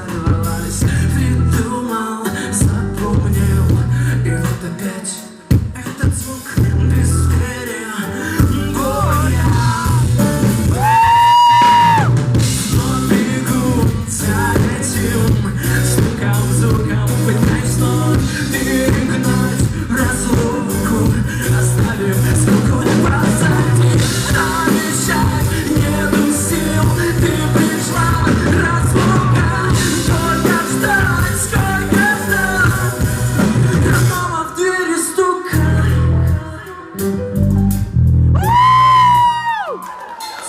взорвались. Придумал, запомнил, и вот опять этот звук безверия, боя. Но бегу за этим звуком, пытаюсь вновь перегнать разлуку, оставив спокойно позади. Обещай, нету сил, ты пришла, разлука. Сколько ждать, снова в двери стука.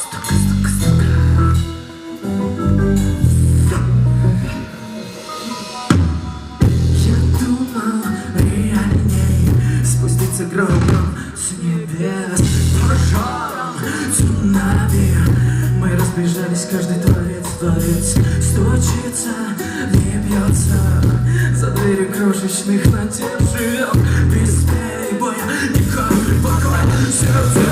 Стука. Я думал, реальней спуститься громом с небес, пожаром, цунами. Мы разбежались, каждый творец стучится, не бьется за двери крошечных надежд, живет без перебоя, никакого покоя, сердце.